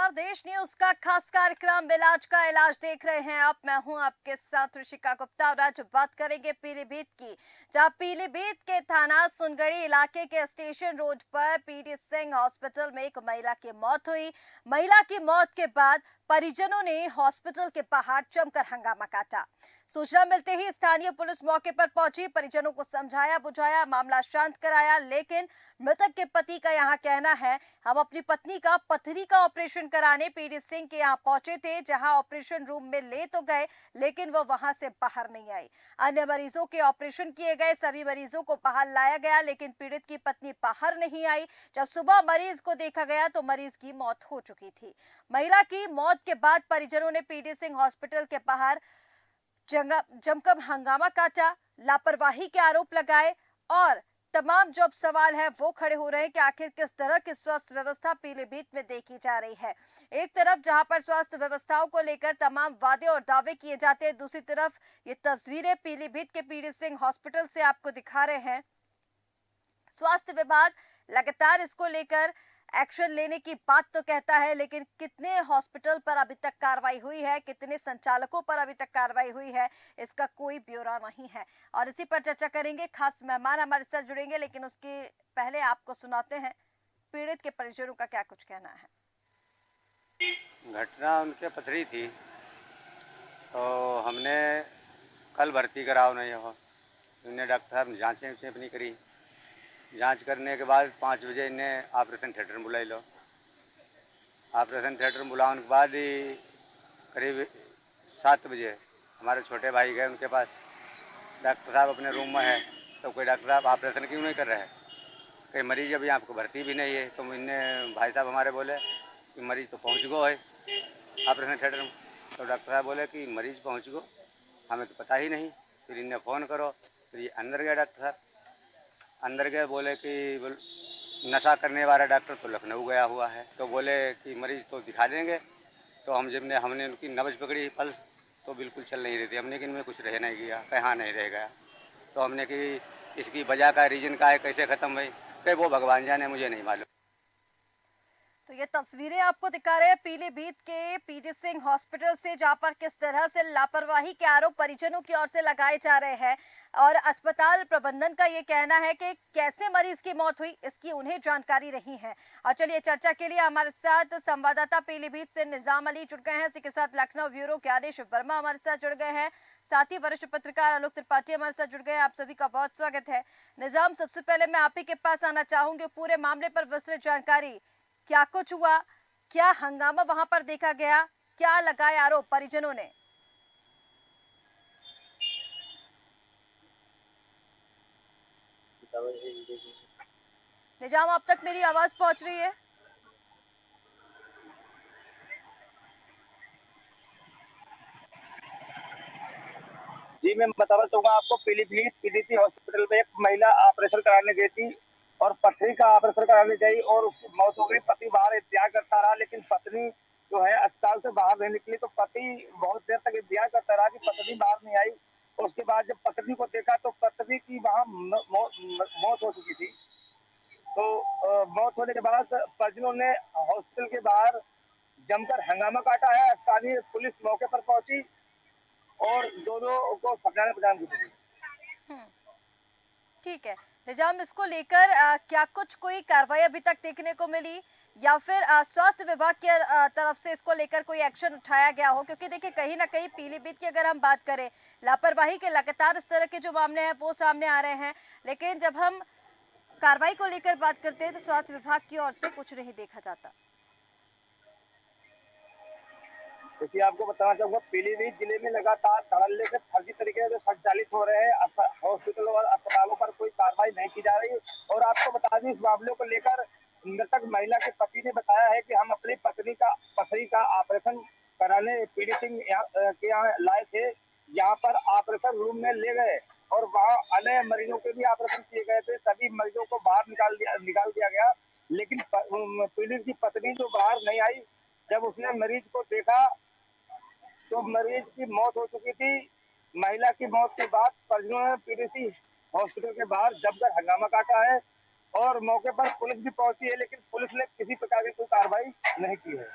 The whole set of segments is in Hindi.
नमस्कार, देश न्यूज का खास कार्यक्रम इलाज का इलाज देख रहे हैं आप। मैं हूं आपके साथ ऋषिका गुप्ता और आज बात करेंगे पीलीभीत की, जहां पीलीभीत के थाना सुनगढ़ी इलाके के स्टेशन रोड पर पीडी सिंह हॉस्पिटल में एक महिला की मौत हुई। महिला की मौत के बाद परिजनों ने हॉस्पिटल के बाहर जमकर हंगामा काटा। सूचना मिलते ही स्थानीय पुलिस मौके पर पहुंची, परिजनों को समझाया बुझाया, मामला शांत कराया, लेकिन मृतक के पति का यहाँ कहना है, हम अपनी पत्नी का पथरी का ऑपरेशन कराने पीडी सिंह के यहाँ पहुंचे थे, जहां ऑपरेशन रूम में ले तो गए लेकिन वो वहां से बाहर नहीं आई। अन्य मरीजों के ऑपरेशन किए गए, सभी मरीजों को बाहर लाया गया, लेकिन पीड़ित की पत्नी बाहर नहीं आई। जब सुबह मरीज को देखा गया तो मरीज की मौत हो चुकी थी। महिला की मौत के बाद परिजनों ने पीडी सिंह हॉस्पिटल के बाहर जमकर हंगामा काटा, लापरवाही के आरोप लगाए और तमाम जो अब सवाल है वो खड़े हो रहे हैं कि आखिर किस तरह की स्वास्थ्य व्यवस्था पीलीभीत में देखी जा रही है। एक तरफ जहां पर स्वास्थ्य व्यवस्थाओं को लेकर तमाम वादे और दावे किए जाते हैं, दूसरी तरफ ये तस्वीरें पीलीभीत के पीडी सिंह हॉस्पिटल से आपको दिखा रहे हैं। स्वास्थ्य विभाग लगातार इसको लेकर एक्शन लेने की बात तो कहता है, लेकिन कितने हॉस्पिटल पर अभी तक कार्रवाई हुई है, कितने संचालकों पर अभी तक कार्रवाई हुई है, इसका कोई ब्यौरा नहीं है। और इसी पर चर्चा करेंगे, खास मेहमान हमारे साथ जुड़ेंगे, लेकिन उसके पहले आपको सुनाते हैं पीड़ित के परिजनों का क्या कुछ कहना है। घटना उनके पथरी थी, तो हमने कल भर्ती कराओ नहीं हो। इन्हें डॉक्टर साहब ने जाँचें अपनी करी। जांच करने के बाद 5 बजे इन्हें ऑपरेशन थिएटर में बुलाई लो। ऑपरेशन थिएटर में बुलाने के बाद ही करीब 7 बजे हमारे छोटे भाई गए उनके पास। डॉक्टर साहब अपने रूम में है, तो कोई डॉक्टर साहब ऑपरेशन क्यों नहीं कर रहे हैं? कई मरीज अभी आपको भर्ती भी नहीं है। तो इन्हें भाई साहब हमारे बोले कि मरीज तो पहुँच गो है ऑपरेशन थिएटर में। तो डॉक्टर साहब बोले कि मरीज पहुँच गो, हमें तो पता ही नहीं। फिर इन्हें फ़ोन करो। फिर ये अंदर गया, डॉक्टर साहब अंदर गए, बोले कि नशा करने वाला डॉक्टर तो लखनऊ गया हुआ है। तो बोले कि मरीज तो दिखा देंगे। तो हमने उनकी नब्ज पकड़ी, पल्स तो बिल्कुल चल नहीं रही थी। हमने कि इनमें कुछ रह नहीं गया, कहाँ नहीं रह गया। तो हमने कि इसकी वजह का रीज़न का है, कैसे ख़त्म हुई, कि वो भगवान जाने, मुझे नहीं मालूम। तो ये तस्वीरें आपको दिखा रहे हैं पीलीभीत के पीडी सिंह हॉस्पिटल से, जहां पर किस तरह से लापरवाही के आरोप परिजनों की ओर से लगाए जा रहे हैं और अस्पताल प्रबंधन का ये कहना है कि कैसे मरीज की मौत हुई इसकी उन्हें जानकारी नहीं है। और चलिए, चर्चा के लिए हमारे साथ संवाददाता पीलीभीत से निजाम अली जुड़ गए हैं, इसी के साथ लखनऊ ब्यूरो के आदेश वर्मा हमारे साथ जुड़ गए हैं, साथ ही वरिष्ठ पत्रकार आलोक त्रिपाठी हमारे साथ जुड़ गए हैं। आप सभी का बहुत स्वागत है। निजाम, सबसे पहले मैं आप ही के पास आना चाहूंगी, पूरे मामले पर विस्तृत जानकारी, क्या कुछ हुआ, क्या हंगामा वहां पर देखा गया, क्या लगाए आरोप परिजनों ने? निजाम, अब तक मेरी आवाज पहुंच रही है? जी, मैं बताना चाहूंगा आपको। पीलीभीत पीडीसी हॉस्पिटल में एक महिला ऑपरेशन कराने गई थी और पथरी का ऑपरेशन कराने गई और उसकी मौत हो गई। पति बाहर इंतजार करता रहा, लेकिन पत्नी जो है अस्पताल से बाहर नहीं निकली। तो पति बहुत देर तक इंतजार करता रहा कि पत्नी बाहर नहीं आई। और उसके बाद जब पत्नी को देखा तो पत्नी की वहां मौत हो चुकी थी। तो मौत होने के बाद परिजनों ने हॉस्पिटल के बाहर जमकर हंगामा काटा है। स्थानीय पुलिस मौके पर पहुंची और दोनों को समझाने प्रदान की। हम्म, ठीक है। निजाम, इसको लेकर क्या कुछ कोई कार्रवाई अभी तक देखने को मिली या फिर स्वास्थ्य विभाग की तरफ से इसको लेकर कोई एक्शन उठाया गया हो? क्योंकि देखिए, कहीं ना कहीं पीलीभीत की अगर हम बात करें, लापरवाही के लगातार इस तरह के जो मामले हैं वो सामने आ रहे हैं, लेकिन जब हम कार्रवाई को लेकर बात करते हैं तो स्वास्थ्य विभाग की ओर से कुछ नहीं देखा जाता। देखिए, आपको बताना चाहूंगा, पीलीभीत जिले में लगातार धड़ल्ले से फर्जी तरीके से संचालित हो रहे हैं। हॉस्पिटलों और अस्पतालों पर कोई कार्रवाई नहीं की जा रही। और आपको बता दें, इस मामले को लेकर मृतक महिला के पति ने बताया है कि हम अपनी पत्नी का पथरी का ऑपरेशन कराने पीडी सिंह के यहाँ लाए थे। यहाँ पर ऑपरेशन रूम में ले गए और वहाँ अन्य मरीजों के भी ऑपरेशन किए गए थे। सभी मरीजों को बाहर निकाल दिया गया, लेकिन पीड़ित की पत्नी जो बाहर नहीं आई। जब उसने मरीज को देखा तो मरीज की मौत हो चुकी थी। महिला की मौत के बाद परिजनों ने पीडीसी हॉस्पिटल के बाहर जमकर हंगामा काटा है और मौके पर पुलिस भी पहुंची है, लेकिन पुलिस ने किसी प्रकार की कोई कार्रवाई नहीं की है।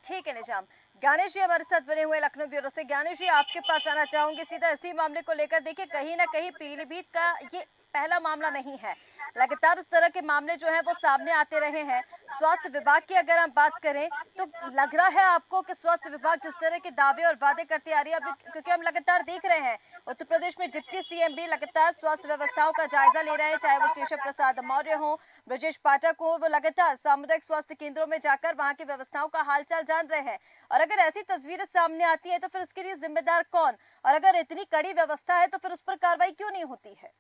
ठीक है निजाम। ज्ञानेश जी हमारे साथ बने हुए लखनऊ ब्यूरो से। ज्ञानेश जी आपके पास आना चाहूंगी सीधा इसी मामले को लेकर। देखिए कहीं ना कहीं पीलीभीत का ये पहला मामला नहीं है, लगातार इस तरह के मामले जो हैं वो सामने आते रहे हैं। स्वास्थ्य विभाग की अगर हम बात करें तो लग रहा है आपको कि स्वास्थ्य विभाग जिस तरह के दावे और वादे करती आ रही है, अभी क्योंकि हम लगातार देख रहे हैं उत्तर प्रदेश में डिप्टी सीएम भी लगातार स्वास्थ्य व्यवस्थाओं का जायजा ले रहे हैं, चाहे वो केशव प्रसाद मौर्य हो, ब्रजेश पाठक हो, वो लगातार सामुदायिक स्वास्थ्य केंद्रों में जाकर वहां की व्यवस्थाओं का हालचाल जान रहे हैं। और अगर ऐसी तस्वीरें सामने आती है तो फिर इसके लिए जिम्मेदार कौन, और अगर इतनी कड़ी व्यवस्था है तो फिर उस पर कार्रवाई क्यों नहीं होती है?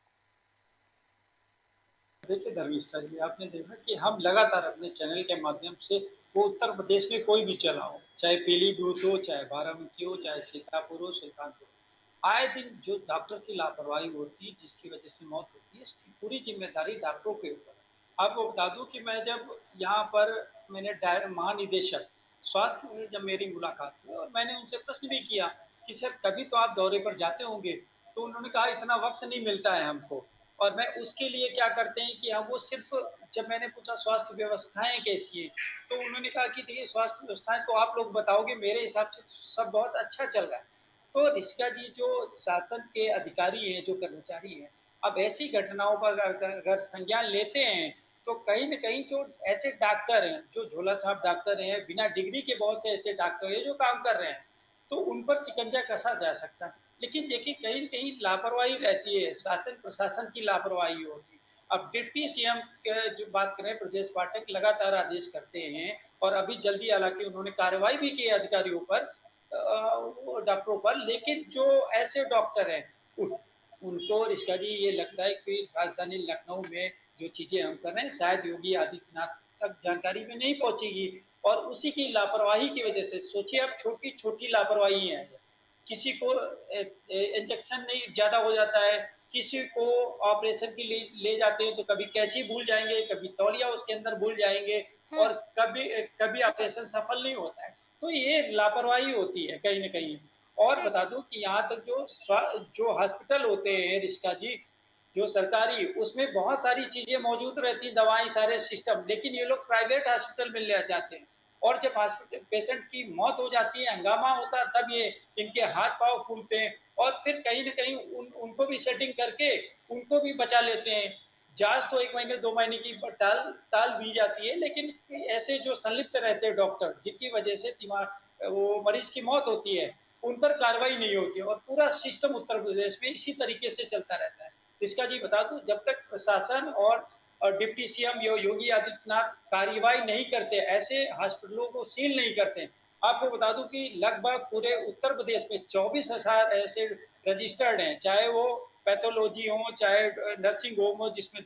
देखिए धर्मिष्ठा जी, आपने देखा कि हम लगातार अपने चैनल के माध्यम से वो उत्तर प्रदेश में कोई भी चला हो, चाहे पीलीभीत हो, चाहे बाराबंकी हो, चाहे सीतापुर हो, सुल्तानपुर, आए दिन जो डॉक्टर की लापरवाही होती है जिसकी वजह से मौत होती है, इसकी पूरी जिम्मेदारी डॉक्टरों के ऊपर है। आपको बता दूं कि मैं जब यहाँ पर मैंने महानिदेशक स्वास्थ्य से जब मेरी मुलाकात हुई और मैंने उनसे प्रश्न भी किया कि सर कभी तो आप दौरे पर जाते होंगे, तो उन्होंने कहा इतना वक्त नहीं मिलता है हमको। और मैं उसके लिए क्या करते हैं कि हम वो सिर्फ, जब मैंने पूछा स्वास्थ्य व्यवस्थाएं कैसी हैं, तो उन्होंने कहा कि देखिए स्वास्थ्य व्यवस्थाएं तो आप लोग बताओगे, मेरे हिसाब से तो सब बहुत अच्छा चल रहा है। तो ऋषिका जी जो शासन के अधिकारी हैं, जो कर्मचारी हैं, अब ऐसी घटनाओं पर अगर संज्ञान लेते हैं तो कहीं न कहीं जो ऐसे डॉक्टर हैं, जो झोला छाप डॉक्टर हैं, बिना डिग्री के बहुत से ऐसे डॉक्टर हैं जो काम कर रहे हैं, तो उन पर शिकंजा कसा जा सकता है। लेकिन देखिए कहीं न कहीं लापरवाही रहती है, शासन प्रशासन की लापरवाही होती है। अब डिप्टी सीएम जो बात करें ब्रजेश पाठक लगातार आदेश करते हैं और अभी जल्दी हालाँकि उन्होंने कार्रवाई भी की है अधिकारियों पर, वो डॉक्टरों पर, लेकिन जो ऐसे डॉक्टर हैं उन उनको ऋषिका जी ये लगता है कि राजधानी लखनऊ में जो चीज़ें हम कर रहे हैं शायद योगी आदित्यनाथ तक जानकारी में नहीं पहुँचेगी और उसी की लापरवाही की वजह से सोचिए अब छोटी-छोटी लापरवाही हैं। किसी को इंजेक्शन नहीं ज़्यादा हो जाता है, किसी को ऑपरेशन के लिए ले जाते हैं तो कभी कैंची भूल जाएँगे, कभी तौलिया उसके अंदर भूल जाएँगे हम्म। और कभी ऑपरेशन सफल नहीं होता है। तो ये लापरवाही होती है कहीं न कहीं। और ठीक बता है। दूँ कि यहाँ तक जो हॉस्पिटल होते हैं ऋषिका जी, जो सरकारी, उसमें बहुत सारी चीज़ें मौजूद रहती हैं, दवाएँ, सारे सिस्टम, लेकिन ये लोग प्राइवेट हॉस्पिटल में ले जाते हैं और जब हॉस्पिटल पेशेंट की मौत हो जाती है, हंगामा होता है, तब ये इनके हाथ-पाँव फूलते हैं और फिर कहीं न कहीं उनको भी सेटिंग करके उनको भी बचा लेते हैं। जाँच तो 1 महीने 2 महीने की टाल टाल दी जाती है, लेकिन ऐसे जो संलिप्त रहते हैं डॉक्टर, जिनकी वजह से वो मरीज़ की मौत होती है, उन पर कार्रवाई नहीं होती है और पूरा सिस्टम उत्तर प्रदेश में इसी तरीके से चलता रहता है। इसका जी बता दूँ, जब तक प्रशासन और डिप्टी सीएम योगी आदित्यनाथ कार्रवाई नहीं करते, ऐसे हॉस्पिटलों को सील नहीं करते। आपको बता दूं कि लगभग पूरे उत्तर प्रदेश में 24,000 ऐसे रजिस्टर्ड हैं, चाहे वो पैथोलॉजी हो, चाहे नर्सिंग होम हो जिसमें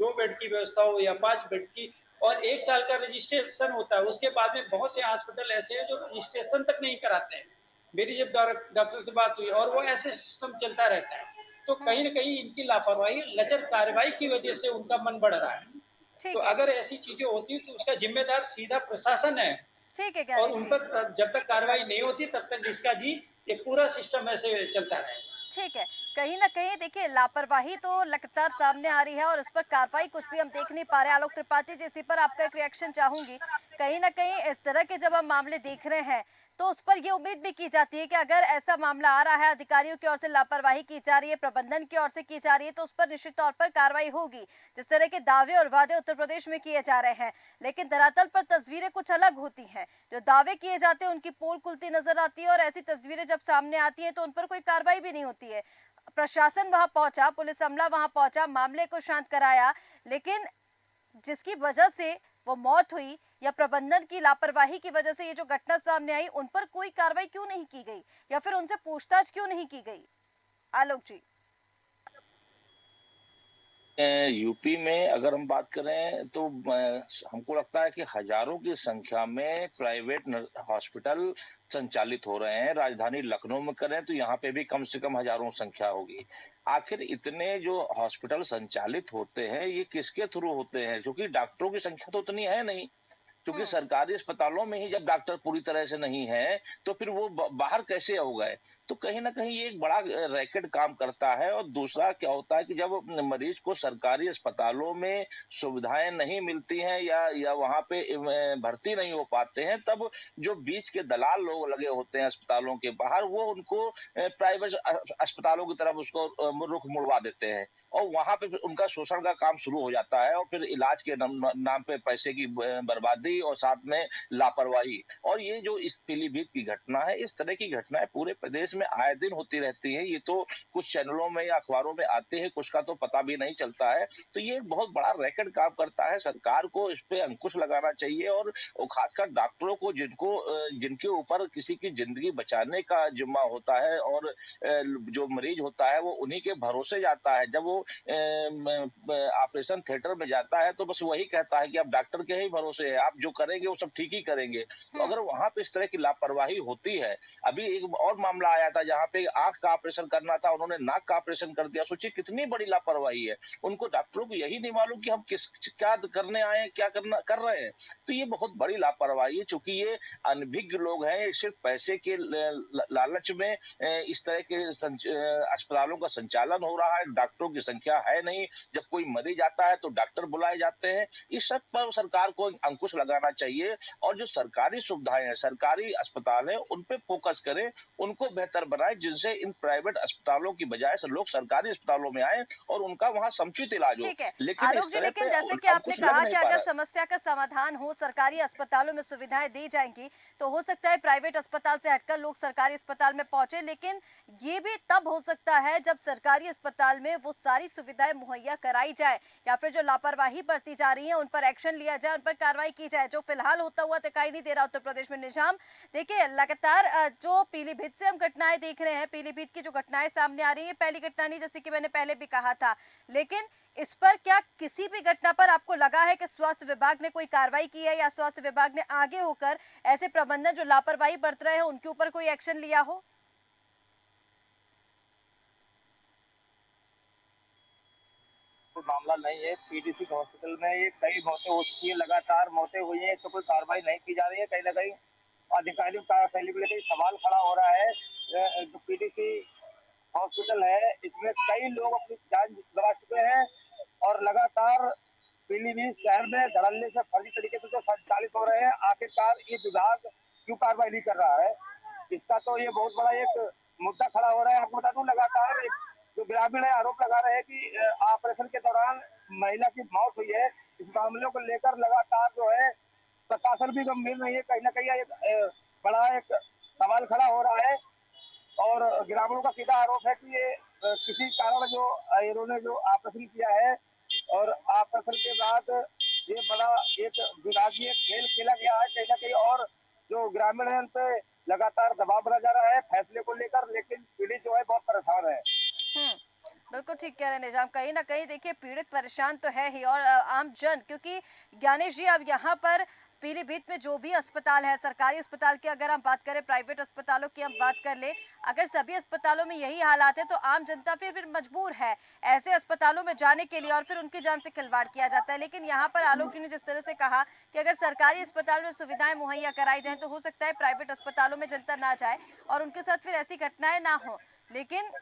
2 बेड की व्यवस्था हो या 5 बेड की, और 1 साल का रजिस्ट्रेशन होता है। उसके बाद में बहुत से हॉस्पिटल ऐसे हैं जो रजिस्ट्रेशन तक नहीं कराते हैं। मेरी जब डॉक्टर से बात हुई और वो ऐसे सिस्टम चलता रहता है। तो कहीं हम्म। न कहीं इनकी लापरवाही, लचर कार्रवाई की वजह से उनका मन बढ़ रहा है। तो ठीक है। अगर ऐसी चीज़ें होती तो उसका ज़िम्मेदार सीधा प्रशासन है ठीक है और ज्ञानेश उन जी। पर जब तक कार्रवाई नहीं होती तब तक इसका जी ये पूरा सिस्टम ऐसे चलता रहेगा। ठीक है। कहीं न कहीं देखिए लापरवाही तो लगातार सामने आ रही है और इस पर कार्रवाई कुछ भी हम देख नहीं पा रहे हैं। आलोक त्रिपाठी जी, इसी पर आपका एक रिएक्शन चाहूँगी। कहीं न कहीं इस तरह के जब हम मामले देख रहे हैं, तो उस पर ये उम्मीद भी की जाती है कि अगर ऐसा मामला आ रहा है, अधिकारियों की ओर से लापरवाही की जा रही है, प्रबंधन की ओर से की जा रही है, तो उस पर निश्चित तौर पर कार्रवाई होगी। जिस तरह के दावे और वादे उत्तर प्रदेश में किए जा रहे हैं, लेकिन धरातल पर तस्वीरें कुछ अलग होती हैं। जो दावे किए जाते हैं उनकी पोल खुलती नजर आती है और ऐसी तस्वीरें जब सामने आती हैं तो उन पर कोई कार्रवाई भी नहीं होती है। प्रशासन वहां पहुंचा, पुलिस अमला वहां पहुंचा, मामले को शांत कराया, लेकिन जिसकी वजह से वो मौत हुई या प्रबंधन की लापरवाही की वजह से ये जो घटना सामने आई, उन पर कोई कार्रवाई क्यों नहीं की गई या फिर उनसे पूछताछ क्यों नहीं की गई? आलोक जी। यूपी में अगर हम बात करें तो हमको लगता है कि हजारों की संख्या में प्राइवेट हॉस्पिटल संचालित हो रहे हैं। राजधानी लखनऊ में करें तो यहाँ पे भी कम से कम हजारों संख्या होगी। आखिर इतने जो हॉस्पिटल संचालित होते हैं ये किसके थ्रू होते हैं, क्योंकि डॉक्टरों की संख्या तो उतनी है नहीं। क्योंकि सरकारी अस्पतालों में ही जब डॉक्टर पूरी तरह से नहीं है, तो फिर वो बाहर कैसे हो गए? तो कहीं न कहीं ये एक बड़ा रैकेट काम करता है। और दूसरा क्या होता है कि जब मरीज को सरकारी अस्पतालों में सुविधाएँ नहीं मिलती हैं या वहाँ पे भर्ती नहीं हो पाते हैं, तब जो बीच के दलाल लोग लगे होते हैं अस्पतालों के बाहर, वो उनको प्राइवेट अस्पतालों की तरफ उसको रुख मुड़वा देते हैं। और वहाँ पे फिर उनका शोषण का काम शुरू हो जाता है, और फिर इलाज के नाम पे पैसे की बर्बादी और साथ में लापरवाही। और ये जो इस पीलीभीत की घटना है, इस तरह की घटनाएं पूरे प्रदेश में आए दिन होती रहती हैं। ये तो कुछ चैनलों में या अखबारों में आते हैं, कुछ का तो पता भी नहीं चलता है। तो ये एक बहुत बड़ा रैकेट काम करता है। सरकार को इस पे अंकुश लगाना चाहिए, और खासकर डॉक्टरों को, जिनके ऊपर किसी की जिंदगी बचाने का जिम्मा होता है, और जो मरीज होता है वो उन्हीं के भरोसे जाता है। जब वो ऑपरेशन थिएटर में जाता है, तो बस वही कहता है कि आप डॉक्टर के ही भरोसे है, आप जो करेंगे वो सब ठीक ही करेंगे। तो हम्म। अगर वहां पे इस तरह की लापरवाही होती है, अभी एक और मामला आया था जहां पे आंख का ऑपरेशन करना था, उन्होंने नाक का ऑपरेशन कर दिया। सोचिए कितनी बड़ी लापरवाही है। उनको डॉक्टरों को यही नहीं मालूम कि हम क्या करने आए हैं, क्या कर रहे हैं। तो ये बहुत बड़ी लापरवाही है, चूंकि ये अनभिज्ञ लोग हैं। सिर्फ पैसे के लालच में इस तरह के अस्पतालों का संचालन हो रहा है। डॉक्टरों की संख्या है नहीं। जब कोई मरीज आता है तो डॉक्टर बुलाए जाते हैं। इस सब पर सरकार को अंकुश लगाना चाहिए, और जो सरकारी सुविधाएं हैं, सरकारी अस्पताल हैं, उन पे फोकस करें, उनको बेहतर बनाए, जिनसे इन प्राइवेट अस्पतालों की बजाय से लोग सरकारी अस्पतालों में आए और उनका वहां समुचित इलाज हो। ठीक है लेकिन आलोक इस जी, तरह लेकिन पे जैसे कि आपने अंकुश लग कहा नहीं कि पा अगर रहा है। समस्या का समाधान हो, सरकारी अस्पतालों में सुविधाएं दी जाएंगी, तो हो सकता है प्राइवेट अस्पताल से हटकर लोग सरकारी अस्पताल में पहुंचे। लेकिन ये भी तब हो सकता है जब सरकारी अस्पताल में वो सारी सुविधाएं मुहैया कराई जाए, या फिर जो लापरवाही बरती जा रही है उन पर एक्शन लिया जाए, उन पर कार्रवाई की जाए, जो फिलहाल होता हुआ दिखाई नहीं दे रहा उत्तर प्रदेश में। निजाम, देखिए लगातार जो पीलीभीत से हम घटनाएं देख रहे हैं, पीलीभीत की जो घटनाएं सामने आ रही है, पहली घटना नहीं, जैसे कि मैंने पहले भी कहा था। लेकिन इस पर क्या किसी भी घटना पर आपको लगा है कि स्वास्थ्य विभाग ने कोई कार्रवाई की है, या स्वास्थ्य विभाग ने आगे होकर ऐसे प्रबंधन जो लापरवाही बरत रहे हैं उनके ऊपर कोई एक्शन लिया हो? कोई मामला नहीं है। पीडीसी हॉस्पिटल में ये कई मौतें हो चुकी है, लगातार मौतें हुई हैं, तो कोई कार्रवाई नहीं की जा रही है। कहीं ना कहीं अधिकारियों का सेलिब्रिटी सवाल खड़ा हो रहा है। जो पीडीसी हॉस्पिटल है, इसमें कई लोग अपनी जान गंवा चुके हैं, और लगातार पीलीभीत शहर में धड़ल्ले से फर्जी तरीके से जो संचालित हो रहे हैं, आखिरकार ये विभाग क्यों कार्रवाई नहीं कर रहा है? इसका तो ये बहुत बड़ा एक मुद्दा खड़ा हो रहा है। आपको बता दूं, लगातार जो ग्रामीण है आरोप लगा रहे हैं कि ऑपरेशन के दौरान महिला की मौत हुई है। इस मामले को लेकर लगातार जो है प्रशासन भी गंभीर नहीं है। कहीं ना कहीं एक बड़ा एक सवाल खड़ा हो रहा है, और ग्रामीणों का सीधा आरोप है कि ये किसी कारण जो इन्होंने जो ऑपरेशन किया है, और ऑपरेशन के बाद ये बड़ा एक विभागीय खेल खेला गया है कहीं ना कहीं, और जो ग्रामीण है उन पे लगातार दबाव बना जा रहा है फैसले को लेकर, लेकिन पीड़ित जो है बहुत परेशान है। हम्म, बिल्कुल ठीक कह रहे हैं निजाम। कहीं ना कहीं देखिए पीड़ित परेशान तो है ही, और आम जन, क्योंकि ज्ञानेश जी अब यहाँ पर पीलीभीत में जो भी अस्पताल है, सरकारी अस्पताल की अगर हम बात करें, प्राइवेट अस्पतालों की हम बात कर ले, अगर सभी अस्पतालों में यही हालात है तो आम जनता फिर मजबूर है ऐसे अस्पतालों में जाने के लिए, और फिर उनकी जान से खिलवाड़ किया जाता है। लेकिन यहाँ पर आलोक जी ने जिस तरह से कहा कि अगर सरकारी अस्पताल में सुविधाएं मुहैया कराई जाए, तो हो सकता है प्राइवेट अस्पतालों में जनता ना जाए और उनके साथ फिर ऐसी घटनाएं ना हो। लेकिन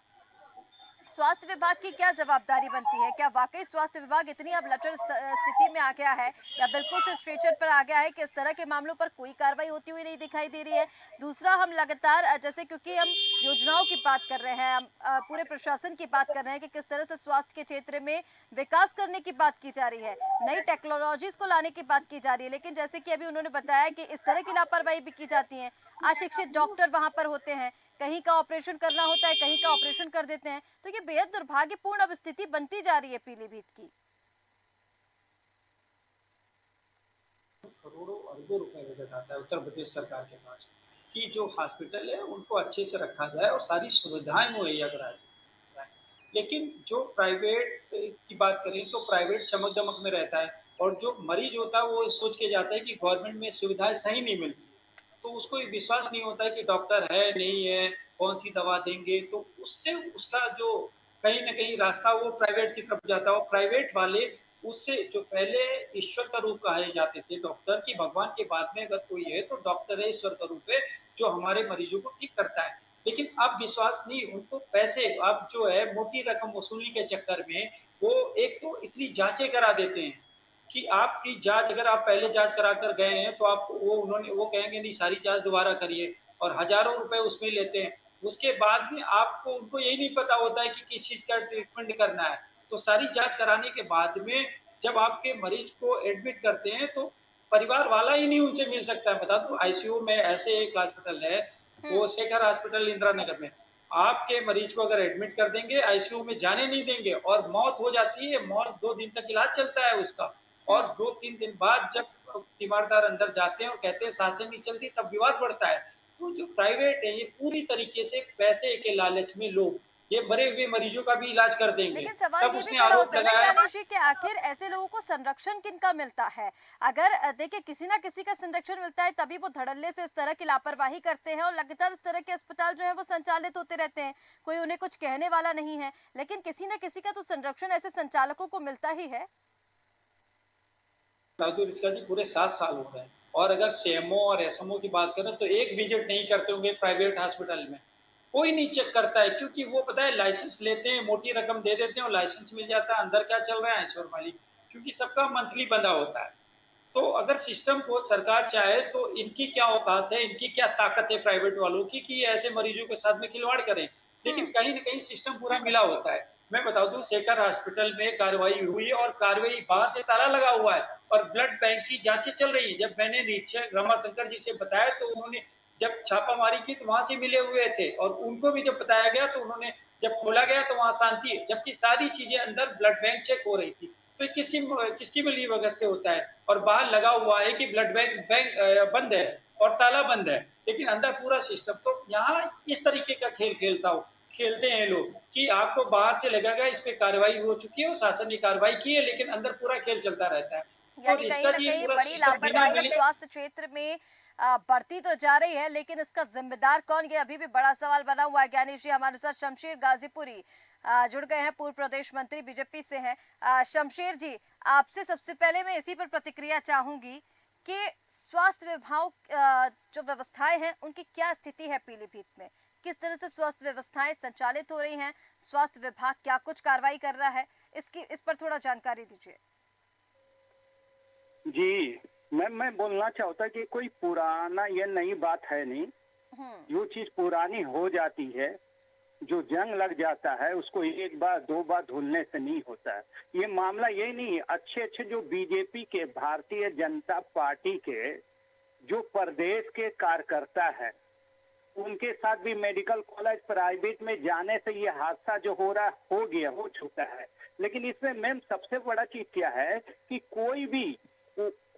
स्वास्थ्य विभाग की क्या जवाबदारी बनती है? क्या वाकई स्वास्थ्य विभाग इतनी अब लचर स्थिति में आ गया है, या बिल्कुल से स्ट्रेचर पर आ गया है कि इस तरह के मामलों पर कोई कार्रवाई होती हुई नहीं दिखाई दे रही है? दूसरा, हम लगातार जैसे, क्योंकि हम योजनाओं की बात कर रहे हैं, हम पूरे प्रशासन की बात कर रहे हैं कि किस तरह से स्वास्थ्य के क्षेत्र में विकास करने की बात की जा रही है, नई टेक्नोलॉजीज को लाने की बात की जा रही है, लेकिन जैसे कि अभी उन्होंने बताया कि इस तरह की लापरवाही भी की जाती है। अशिक्षित डॉक्टर वहां पर होते हैं, कहीं का ऑपरेशन करना होता है, कहीं का ऑपरेशन कर देते हैं। तो ये बेहद दुर्भाग्यपूर्ण अब स्थिति बनती जा रही है पीलीभीत की। करोड़ों अरबों रुपए बजट आता है उत्तर प्रदेश सरकार के पास कि जो हॉस्पिटल है उनको अच्छे से रखा जाए और सारी सुविधाएं मुहैया कराई जाए। लेकिन जो प्राइवेट की बात करें तो प्राइवेट चमक दमक में रहता है, और जो मरीज होता है वो सोच के जाता है कि गवर्नमेंट में सुविधाएं सही नहीं मिलती, तो उसको ये विश्वास नहीं होता है कि डॉक्टर है नहीं है, कौन सी दवा देंगे, तो उससे उसका जो कहीं ना कहीं रास्ता वो प्राइवेट की तरफ जाता है, और प्राइवेट वाले उससे जो पहले ईश्वर का रूप कहे जाते थे डॉक्टर की, भगवान के बाद में अगर कोई है तो डॉक्टर है, ईश्वर का रूप है जो हमारे मरीजों को ठीक करता है। लेकिन अब विश्वास नहीं, उनको पैसे अब जो है मोटी रकम वसूली के चक्कर में वो एक तो इतनी जांचें करा देते हैं कि आपकी जांच, अगर आप पहले जांच करा कर गए हैं तो आप वो कहेंगे नहीं सारी जांच दोबारा करिए, और हजारों रुपए उसमें लेते हैं। उसके बाद में आपको उनको यही नहीं पता होता है कि किस चीज का ट्रीटमेंट करना है। तो सारी जांच कराने के बाद में जब आपके मरीज को एडमिट करते हैं तो परिवार वाला ही नहीं उनसे मिल सकता है। बता दूं, आईसीयू में ऐसे एक हॉस्पिटल है, वो हम्म। शेखर हॉस्पिटल इंदिरा नगर में। आपके मरीज को अगर एडमिट कर देंगे, आईसीयू में जाने नहीं देंगे, और मौत हो जाती है, मौत 2 दिन तक इलाज चलता है उसका, और हम्म। 2-3 दिन बाद जब तीमारदार अंदर जाते हैं और कहते हैं सांसें नहीं चलती, तब विवाद बढ़ता है। तो जो प्राइवेट है ये पूरी तरीके से पैसे के लालच में लोग ये मरे हुए मरीजों का भी इलाज कर देंगे। लेकिन सवाल तब ये भी उसने खड़ा आरोप होता है ना लगाया। ज्ञानेश जी कि आखिर ऐसे लोगों को संरक्षण किनका मिलता है? अगर देखिए किसी ना किसी का संरक्षण मिलता है तभी वो धड़ल्ले से इस तरह की लापरवाही करते हैं और लगातार इस तरह के अस्पताल जो है वो संचालित होते रहते हैं, कोई उन्हें कुछ कहने वाला नहीं है, लेकिन किसी ना किसी का तो संरक्षण ऐसे संचालकों को मिलता ही है। राजू रिस्का जी पूरे 7 साल हो गए हैं। और अगर सीएमओ और एसएमओ की बात करें तो एक विजिट नहीं करते होंगे प्राइवेट हॉस्पिटल में, कोई नहीं चेक करता है, क्योंकि वो पता है लाइसेंस लेते हैं, मोटी रकम दे देते हैं और लाइसेंस मिल जाता है, अंदर क्या चल रहा है ईश्वर मालिक, क्योंकि सबका मंथली बंधा होता है। तो अगर सिस्टम को सरकार चाहे तो इनकी क्या औकात है, इनकी क्या ताकत है प्राइवेट वालों की कि ये ऐसे मरीजों के साथ में खिलवाड़ करें। लेकिन हम्म। कहीं ना कहीं सिस्टम पूरा मिला होता है। मैं बता दूं, शेखर हॉस्पिटल में कार्रवाई हुई और कार्रवाई बाहर से ताला लगा हुआ है और ब्लड बैंक की जांचें चल रही है। जब मैंने निरीक्षक रमाशंकर जी से बताया तो उन्होंने जब छापामारी की तो वहां से मिले हुए थे, और उनको भी जब बताया गया तो उन्होंने, जब खोला गया तो वहां शांति है, जबकि सारी चीजें अंदर ब्लड बैंक चेक हो रही थी। तो किसकी किसकी मिलीभगत से होता है? और बाहर लगा हुआ है कि ब्लड बैंक बंद है और ताला बंद है, लेकिन अंदर पूरा सिस्टम। तो यहाँ इस तरीके का खेल खेलते हैं लोग कि आपको बाहर से लगेगा इस पे कार्रवाई हो चुकी है और शासन ने कार्रवाई की है, लेकिन अंदर पूरा खेल चलता रहता है। तो यानी कहीं इसका ना जी कहीं पूरा बड़ी सिस्टम बिना लापरवाही मिले। स्वास्थ्य क्षेत्र में बढ़ती तो जा रही है, लेकिन इसका जिम्मेदार कौन, ये अभी भी बड़ा सवाल बना हुआ है। ज्ञानेश जी हमारे साथ शमशेर गाजीपुरी जुड़ गए हैं, पूर्व प्रदेश मंत्री बीजेपी से हैं। शमशेर जी, आपसे सबसे पहले मैं इसी पर प्रतिक्रिया चाहूंगी कि स्वास्थ्य विभाग जो व्यवस्थाएं हैं उनकी क्या स्थिति है पीलीभीत में, किस तरह से स्वास्थ्य व्यवस्थाएं संचालित हो रही हैं, स्वास्थ्य विभाग क्या कुछ कार्रवाई कर रहा है, इस पर थोड़ा जानकारी दीजिए। जी, मैं बोलना चाहता कि कोई पुराना ये नई बात है नहीं। हम्म। जो चीज पुरानी हो जाती है, जो जंग लग जाता है, उसको एक बार दो बार धुलने से नहीं होता है। ये मामला ये नहीं है। अच्छे अच्छे जो बीजेपी के, भारतीय जनता पार्टी के जो प्रदेश के कार्यकर्ता है, उनके साथ भी मेडिकल कॉलेज प्राइवेट में जाने से ये हादसा जो हो चुका है। लेकिन इसमें मैम सबसे बड़ा चीज क्या है कि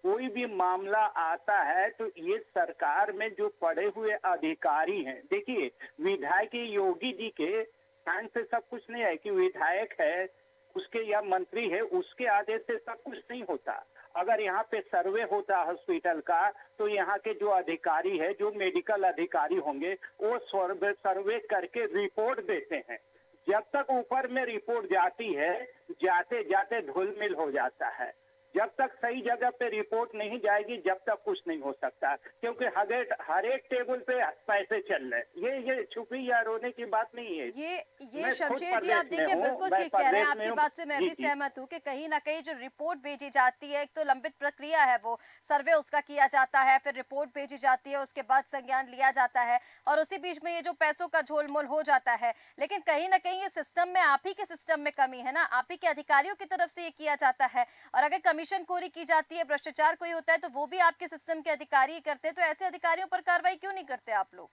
कोई भी मामला आता है तो ये सरकार में जो पड़े हुए अधिकारी हैं, देखिए विधायक योगी जी के टाइम से सब कुछ नहीं है कि विधायक है उसके या मंत्री है उसके आदेश से सब कुछ नहीं होता। अगर यहाँ पे सर्वे होता हॉस्पिटल का तो यहाँ के जो अधिकारी है, जो मेडिकल अधिकारी होंगे, वो सर्वे करके रिपोर्ट देते हैं। जब तक ऊपर में रिपोर्ट जाती है, जाते जाते धुलमिल हो जाता है। जब तक सही जगह पे रिपोर्ट नहीं जाएगी जब तक कुछ नहीं हो सकता, क्योंकि हर एक टेबल पे पैसे चल रहे। ये छुपी या रोने की बात नहीं है। ये मैं खुद शमशेर जी प्रदेश आप में देखिए हूँ, बिल्कुल मैं ठीक कह रहे हैं, प्रदेश में आपकी हूँ। बात से मैं जी भी जी सहमत हूँ कि कहीं ना कहीं जो रिपोर्ट भेजी जाती है, एक तो लंबित प्रक्रिया है, वो सर्वे उसका किया जाता है, फिर रिपोर्ट भेजी जाती है, उसके बाद संज्ञान लिया जाता है, और उसी बीच में ये जो पैसों का झोलमोल हो जाता है। लेकिन कहीं ना कहीं ये सिस्टम में, आप ही के सिस्टम में कमी है ना, आप ही के अधिकारियों की तरफ से ये किया जाता है। और अगर कमीशन खोरी की जाती है, भ्रष्टाचार कोई होता है, तो वो भी आपके सिस्टम के अधिकारी ही करते हैं। तो ऐसे अधिकारियों पर कार्रवाई क्यों नहीं करते आप लोग?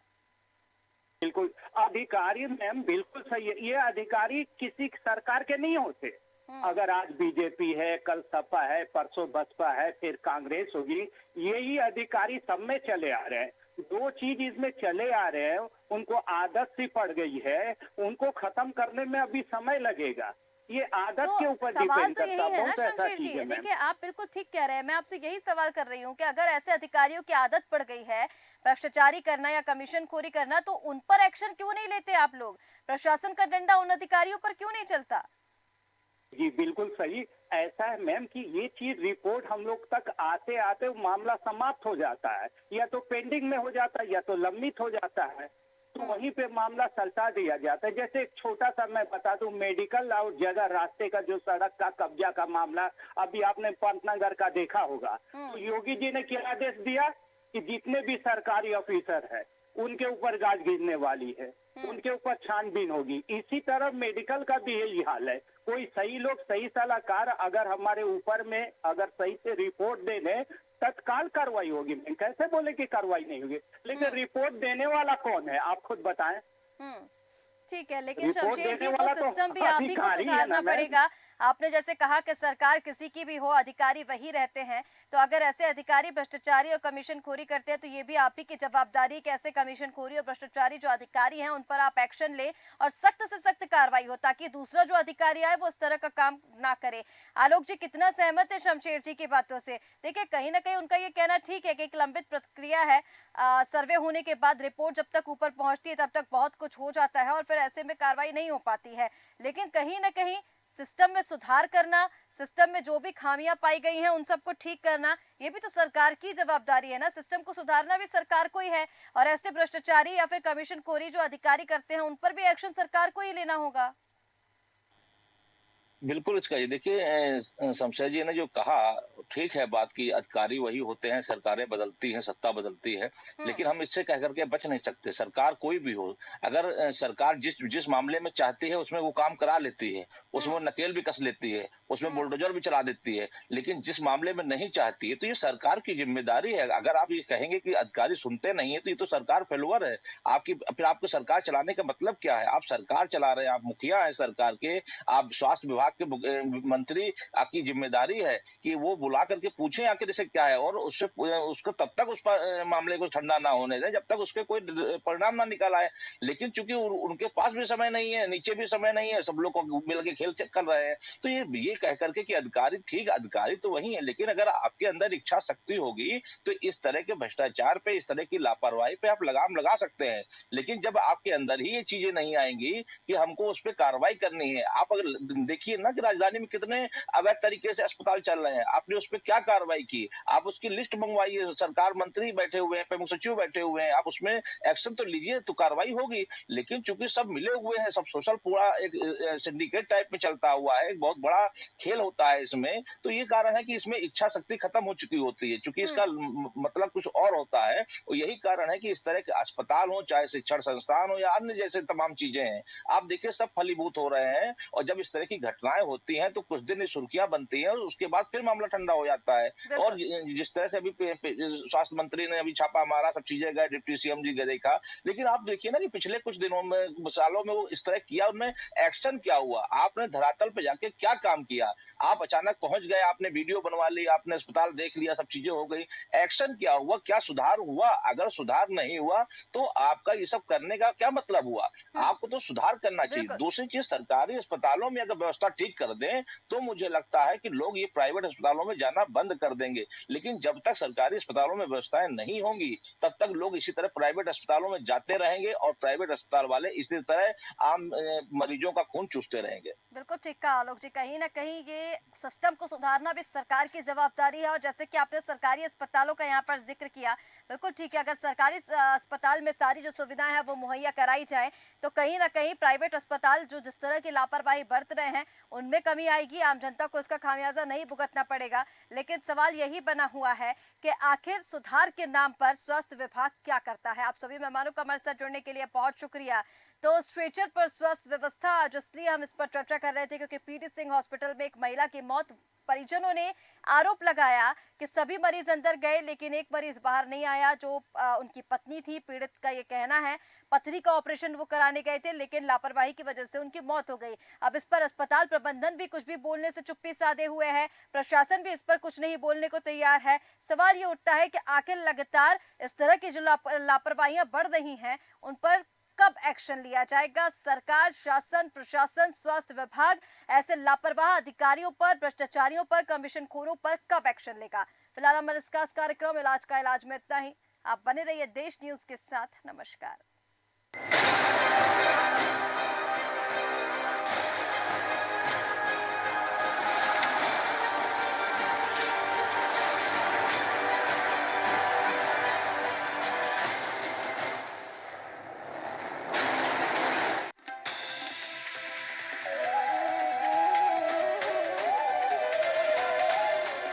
बिल्कुल। अधिकारी मैम बिल्कुल सही है। ये अधिकारी किसी सरकार के नहीं होते। अगर आज बीजेपी है, कल सपा है, परसों बसपा है, फिर कांग्रेस होगी, यही अधिकारी सब में चले आ रहे हैं। दो चीज इसमें चले आ रहे हैं, उनको आदत सी पड़ गई है, उनको खत्म करने में अभी समय लगेगा। ये आदत के तो ऊपर सवाल डिपेंड तो करता यही है। है ना बहुत ऐसा शमशेर चीज जी, है मैम। देखिए आप बिल्कुल ठीक कह रहे हैं, मैं आपसे यही सवाल कर रही हूँ कि अगर ऐसे अधिकारियों की आदत पड़ गई है भ्रष्टाचारी करना या कमीशन खोरी करना, तो उन पर एक्शन क्यों नहीं लेते आप लोग? प्रशासन का डंडा उन अधिकारियों पर क्यों नहीं चलता? जी बिल्कुल सही। ऐसा है मैम कि ये चीज रिपोर्ट हम लोग तक आते आते मामला समाप्त हो जाता है, या तो पेंडिंग में हो जाता है या तो लंबित हो जाता है, तो वहीं पे मामला सलटा दिया जाता है। जैसे एक छोटा सा मैं बता दूं, मेडिकल और जगह रास्ते का जो सड़क का कब्जा का मामला अभी आपने पंतनगर का देखा होगा, तो योगी जी ने क्या आदेश दिया कि जितने भी सरकारी ऑफिसर है उनके ऊपर गाज गिरने वाली है, उनके ऊपर छानबीन होगी। इसी तरह मेडिकल का भी यही हाल है। कोई सही लोग, सही सलाहकार अगर हमारे ऊपर में अगर सही से रिपोर्ट दे दें, तत्काल कार्रवाई होगी। मैं कैसे बोले कि कार्रवाई नहीं होगी, लेकिन रिपोर्ट देने वाला कौन है आप खुद बताएं। ठीक है, लेकिन रिपोर्ट शमशेर जी देने तो वाला सिस्टम भी आप ही को अधिकारी है ना सुधारना मैम। पड़ेगा। आपने जैसे कहा कि सरकार किसी की भी हो, अधिकारी वही रहते हैं, तो अगर ऐसे अधिकारी भ्रष्टाचारी और कमीशनखोरी करते हैं तो ये भी आप ही की जवाबदारी कि ऐसे कमीशनखोरी और भ्रष्टाचारी जो अधिकारी हैं उन पर आप एक्शन ले और सख्त से सख्त कार्रवाई हो, ताकि दूसरा जो अधिकारी आए वो इस तरह का काम ना करे। आलोक जी कितना सहमत है शमशेर जी की बातों से? देखिए कहीं ना कहीं उनका ये कहना ठीक है कि एक लंबित प्रक्रिया है, सर्वे होने के बाद रिपोर्ट जब तक ऊपर पहुंचती है तब तक बहुत कुछ हो जाता है और फिर ऐसे में कार्रवाई नहीं हो पाती है। लेकिन कहीं ना कहीं सिस्टम में सुधार करना, सिस्टम में जो भी खामियां पाई गई हैं उन सबको ठीक करना, ये भी तो सरकार की जवाबदारी है ना। सिस्टम को सुधारना भी सरकार को ही है और ऐसे भ्रष्टाचारी या फिर कमीशनखोरी जो अधिकारी करते हैं उन पर भी एक्शन सरकार को ही लेना होगा। बिल्कुल इसका ये देखिए शमशेर जी ने जो कहा ठीक है बात की अधिकारी वही होते हैं, सरकारें बदलती हैं, सत्ता बदलती है, लेकिन हम इससे कह करके बच नहीं सकते। सरकार कोई भी हो, अगर सरकार जिस जिस मामले में चाहती है उसमें वो काम करा लेती है, उसमें वो नकेल भी कस लेती है, उसमें बुलडोजर भी चला देती है, लेकिन जिस मामले में नहीं चाहती है तो ये सरकार की जिम्मेदारी है। अगर आप ये कहेंगे कि अधिकारी सुनते नहीं है तो ये तो सरकार फेलुअर है। आपकी फिर आपको सरकार चलाने का मतलब क्या है? आप सरकार चला रहे हैं, आप मुखिया हैं सरकार के, आप स्वास्थ्य विभाग के मंत्री, आपकी जिम्मेदारी है कि वो बुला करके पूछें आखिर इसे क्या है और उससे उसको तब तक उस पर मामले को ठंडा ना होने दें जब तक उसके कोई परिणाम ना निकल आए। लेकिन चूंकि उनके पास भी समय नहीं है, नीचे भी समय नहीं है, सब लोग को मिल के खेल कर रहे हैं, तो ये कह करके कि अधिकारी ठीक, अधिकारी तो वही है, लेकिन अगर आपके अंदर इच्छा शक्ति होगी तो इस तरह के भ्रष्टाचार पे, इस तरह की लापरवाही पे आप लगाम लगा सकते हैं। लेकिन जब आपके अंदर ही ये चीजें नहीं आएंगी कि हमको उस पर कार्रवाई करनी है, आप अगर देखिए ना कि राजधानी में कितने अवैध तरीके से अस्पताल चल रहे हैं, आपने उस पर क्या कार्रवाई की? आप उसकी लिस्ट मंगवाइए, सरकार मंत्री बैठे हुए हैं, प्रमुख सचिव बैठे हुए हैं, आप उसमें एक्शन तो लीजिए तो कार्रवाई होगी। लेकिन चूंकि सब मिले हुए हैं, सब सोशल पूरा एक सिंडिकेट टाइप में चलता हुआ है, एक बहुत बड़ा खेल होता है इसमें, तो ये कारण है कि इसमें इच्छा शक्ति खत्म हो चुकी होती है, चूंकि इसका मतलब कुछ और होता है। और यही कारण है कि इस तरह के अस्पताल हो, चाहे शिक्षण संस्थान हो या अन्य जैसे तमाम चीजें हैं, आप देखिए सब फलीभूत हो रहे हैं। और जब इस तरह की घटनाएं होती हैं तो कुछ दिन सुर्खियां बनती हैं और उसके बाद फिर मामला ठंडा हो जाता है। और जिस तरह से अभी स्वास्थ्य मंत्री ने अभी छापा मारा, सब चीजें गए, डिप्टी सीएम जी गए देखा, लेकिन आप देखिए ना कि पिछले कुछ दिनों में, सालों में वो इस तरह किया, उनमें एक्शन क्या हुआ? आपने धरातल पे जाके क्या काम किया? आप अचानक पहुंच गए, आपने वीडियो बनवा ली, आपने अस्पताल देख लिया, सब चीजें हो गई, एक्शन क्या हुआ? क्या सुधार हुआ? अगर सुधार नहीं हुआ तो आपका ये सब करने का क्या मतलब हुआ? आपको तो सुधार करना चाहिए। दूसरी चीज, सरकारी अस्पतालों में अगर व्यवस्था ठीक कर दें तो मुझे लगता है कि लोग ये प्राइवेट अस्पतालों में जाना बंद कर देंगे। लेकिन जब तक सरकारी अस्पतालों में व्यवस्थाएं नहीं होंगी तब तक लोग इसी तरह प्राइवेट अस्पतालों में जाते रहेंगे और प्राइवेट अस्पताल वाले इसी तरह आम मरीजों का खून चूसते रहेंगे। बिल्कुल ठीक कहा आलोक जी। कहीं ना कहीं ये सिस्टम को सुधारना भी सरकार की जवाबदारी है और जैसे कि आपने सरकारी अस्पतालों का यहाँ पर जिक्र किया, बिल्कुल ठीक है, अगर सरकारी अस्पताल में सारी जो सुविधाएं हैं वो मुहैया कराई जाए तो कहीं ना कहीं प्राइवेट अस्पताल जो जिस तरह की लापरवाही बरत रहे हैं उनमें कमी आएगी, आम जनता को इसका खामियाजा नहीं भुगतना पड़ेगा। लेकिन सवाल यही बना हुआ है कि आखिर सुधार के नाम पर स्वास्थ्य विभाग क्या करता है। आप सभी मेहमानों का हमारे साथ जुड़ने के लिए बहुत शुक्रिया। तो स्ट्रेचर पर स्वास्थ्य व्यवस्था, आज इसलिए हम इस पर चर्चा कर रहे थे क्योंकि पीटी सिंह हॉस्पिटल में एक महिला की मौत, परिजनों ने आरोप लगाया कि सभी मरीज अंदर गए लेकिन एक मरीज बाहर नहीं आया जो उनकी पत्नी थी। पीड़ित का ये कहना है पथरी का ऑपरेशन वो कराने गए थे लेकिन लापरवाही की वजह से उनकी मौत हो गई। अब इस पर अस्पताल प्रबंधन भी कुछ भी बोलने से चुप्पी साधे हुए है, प्रशासन भी इस पर कुछ नहीं बोलने को तैयार है। सवाल ये उठता है कि आखिर लगातार इस तरह की जो लापरवाहियां बढ़ रही हैं उन पर कब एक्शन लिया जाएगा? सरकार, शासन, प्रशासन, स्वास्थ्य विभाग ऐसे लापरवाह अधिकारियों पर, भ्रष्टाचारियों पर, कमीशनखोरों पर कब एक्शन लेगा? फिलहाल हमारे इस खास कार्यक्रम इलाज का इलाज में इतना ही। आप बने रहिए देश न्यूज के साथ। नमस्कार।